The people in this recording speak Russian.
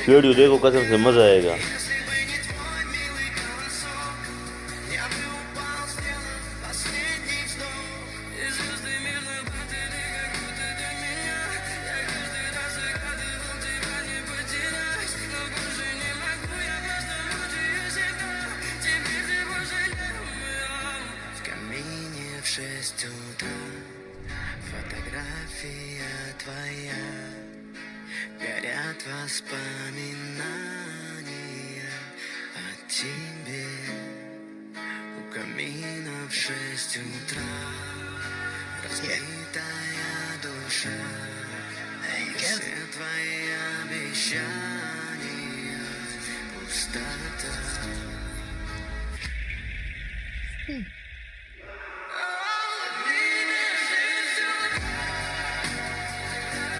वीडियो देखो, कसम से मजा आएगा। В камине в 6 утра фотография твоя, горят воспоминания о тебе. У камина в 6 утра разбитая душа, все твои обещания пустота.